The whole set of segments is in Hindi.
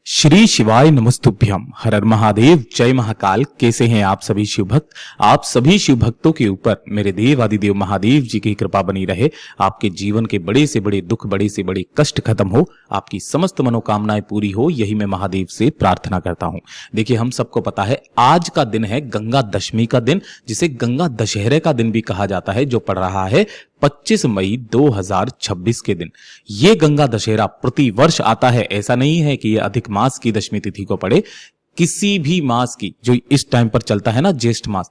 श्री शिवाय नमस्तुभ्यम। हर हर महादेव, जय महाकाल। कैसे हैं आप सभी शिव भक्त? आप सभी शिव भक्तों के ऊपर मेरे देव आदिदेव महादेव जी की कृपा बनी रहे। आपके जीवन के बड़े से बड़े दुख, बड़े से बड़े कष्ट खत्म हो, आपकी समस्त मनोकामनाएं पूरी हो, यही मैं महादेव से प्रार्थना करता हूं। देखिए, हम सबको पता है आज का दिन है गंगा दशमी का दिन, जिसे गंगा दशहरे का दिन भी कहा जाता है, जो पड़ रहा है 25 मई 2026 के दिन। ये गंगा दशहरा प्रतिवर्ष आता है। ऐसा नहीं है कि ये अधिक मास की दशमी तिथि को पड़े, किसी भी मास की जो इस टाइम पर चलता है ना, ज्येष्ठ मास,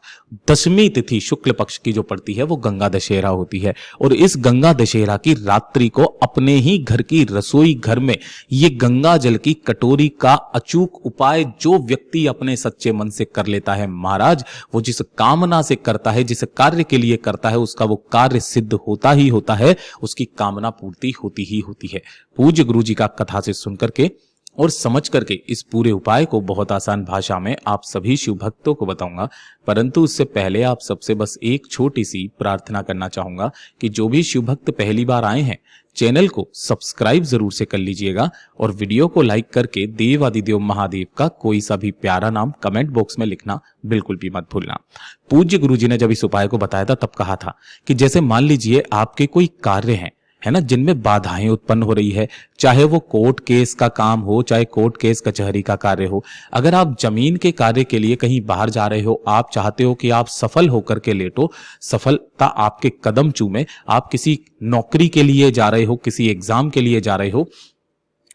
दशमी तिथि शुक्ल पक्ष की जो पड़ती है वो गंगा दशहरा होती है। और इस गंगा दशहरा की रात्रि को अपने ही घर की रसोई घर में ये गंगा जल की कटोरी का अचूक उपाय जो व्यक्ति अपने सच्चे मन से कर लेता है महाराज, वो जिस कामना से करता है, जिस कार्य के लिए करता है, उसका वो कार्य सिद्ध होता ही होता है, उसकी कामना पूर्ति होती ही होती है। पूज्य गुरु जी का कथा से सुनकर के और समझ करके इस पूरे उपाय को बहुत आसान भाषा में आप सभी शिव भक्तों को बताऊंगा। परंतु उससे पहले आप सबसे बस एक छोटी सी प्रार्थना करना चाहूंगा कि जो भी शिव भक्त पहली बार आए हैं, चैनल को सब्सक्राइब जरूर से कर लीजिएगा और वीडियो को लाइक करके देव आदिदेव महादेव का कोई सा भी प्यारा नाम कमेंट बॉक्स में लिखना बिल्कुल भी मत भूलना। पूज्य गुरु जी ने जब इस उपाय को बताया था तब कहा था कि जैसे मान लीजिए आपके कोई कार्य हैं, है ना, जिनमें बाधाएं उत्पन्न हो रही है, चाहे वो कोर्ट केस का काम हो, चाहे कोर्ट केस कचहरी का कार्य हो। अगर आप जमीन के कार्य के लिए कहीं बाहर जा रहे हो, आप चाहते हो कि आप सफल होकर के लेटो, सफलता आपके कदम चूमे, आप किसी नौकरी के लिए जा रहे हो, किसी एग्जाम के लिए जा रहे हो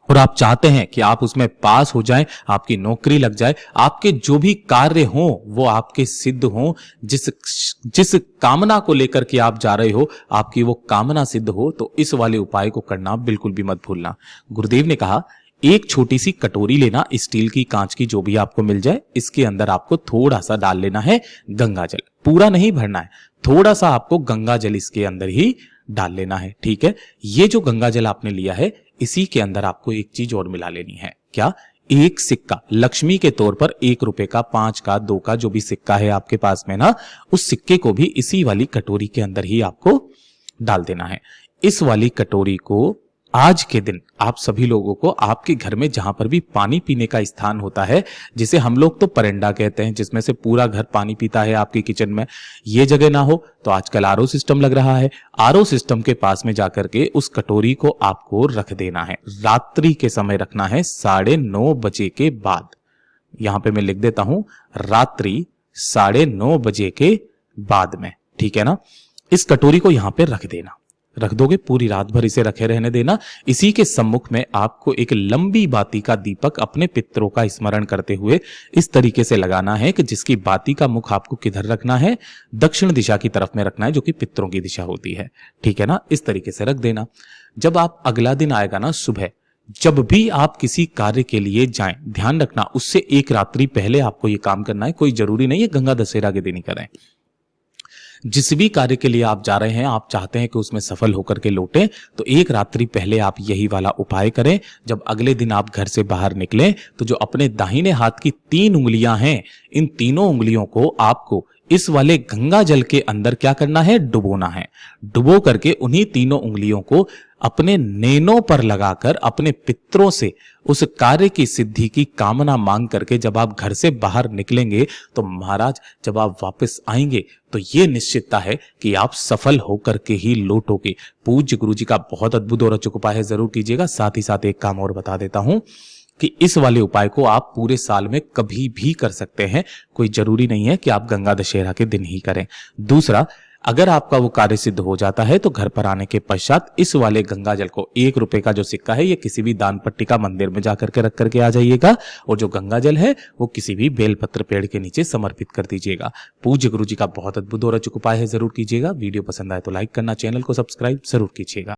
और आप चाहते हैं कि आप उसमें पास हो जाएं, आपकी नौकरी लग जाए, आपके जो भी कार्य हों वो आपके सिद्ध हों, जिस कामना को लेकर के आप जा रहे हो आपकी वो कामना सिद्ध हो, तो इस वाले उपाय को करना बिल्कुल भी मत भूलना। गुरुदेव ने कहा एक छोटी सी कटोरी लेना, स्टील की, कांच की, जो भी आपको मिल जाए, इसके अंदर आपको थोड़ा सा डाल लेना है गंगा जल। पूरा नहीं भरना है, थोड़ा सा आपको गंगा जल इसके अंदर ही डाल लेना है। ठीक है, ये जो गंगा जल आपने लिया है इसी के अंदर आपको एक चीज और मिला लेनी है। क्या? एक सिक्का, लक्ष्मी के तौर पर 1 रुपए का, 5 का, 2 का, जो भी सिक्का है आपके पास में ना, उस सिक्के को भी इसी वाली कटोरी के अंदर ही आपको डाल देना है। इस वाली कटोरी को आज के दिन आप सभी लोगों को आपके घर में जहां पर भी पानी पीने का स्थान होता है, जिसे हम लोग तो परंडा कहते हैं, जिसमें से पूरा घर पानी पीता है आपके किचन में, ये जगह ना हो तो आजकल आरओ सिस्टम लग रहा है, आरओ सिस्टम के पास में जाकर के उस कटोरी को आपको रख देना है। रात्रि के समय रखना है 9:30 बजे के बाद। यहां पे मैं लिख देता हूं, रात्रि 9:30 बजे के बाद में। ठीक है ना, इस कटोरी को यहां पे रख देना, रख दोगे, पूरी रात भर इसे रखे रहने देना। इसी के सम्मुख में आपको एक लंबी बाती का दीपक अपने पितरों का स्मरण करते हुए इस तरीके से लगाना है कि जिसकी बाती का मुख आपको किधर रखना है, दक्षिण दिशा की तरफ में रखना है, जो कि पितरों की दिशा होती है। ठीक है ना, इस तरीके से रख देना। जब आप अगला दिन आएगा ना सुबह, जब भी आप किसी कार्य के लिए जाएं, ध्यान रखना उससे एक रात्रि पहले आपको यह काम करना है। कोई जरूरी नहीं है गंगा दशहरा के दिन ही करें। जिस भी कार्य के लिए आप जा रहे हैं, आप चाहते हैं कि उसमें सफल होकर के लौटें, तो एक रात्रि पहले आप यही वाला उपाय करें। जब अगले दिन आप घर से बाहर निकलें तो जो अपने दाहिने हाथ की 3 उंगलियां हैं, इन तीनों उंगलियों को आपको इस वाले गंगा जल के अंदर क्या करना है, डुबोना है। डुबो करके उन्हीं तीनों उंगलियों को अपने नैनों पर लगाकर अपने पितरों से उस कार्य की सिद्धि की कामना मांग करके जब आप घर से बाहर निकलेंगे तो महाराज जब आप वापस आएंगे तो ये निश्चितता है कि आप सफल होकर के ही लौटोगे। पूज्य गुरु जी का बहुत अद्भुत और अचूक उपाय है, जरूर कीजिएगा। साथ ही साथ एक काम और बता देता हूं कि इस वाले उपाय को आप पूरे साल में कभी भी कर सकते हैं, कोई जरूरी नहीं है कि आप गंगा दशहरा के दिन ही करें। दूसरा, अगर आपका वो कार्य सिद्ध हो जाता है तो घर पर आने के पश्चात इस वाले गंगा जल को, 1 रुपए का जो सिक्का है, ये किसी भी दान पट्टी का मंदिर में जाकर के रख करके आ जाइएगा और जो गंगा जल है वो किसी भी बेलपत्र पेड़ के नीचे समर्पित कर दीजिएगा। पूज्य गुरु जी का बहुत अद्भुत और अचूक उपाय है, जरूर कीजिएगा। वीडियो पसंद आए तो लाइक करना, चैनल को सब्सक्राइब जरूर कीजिएगा।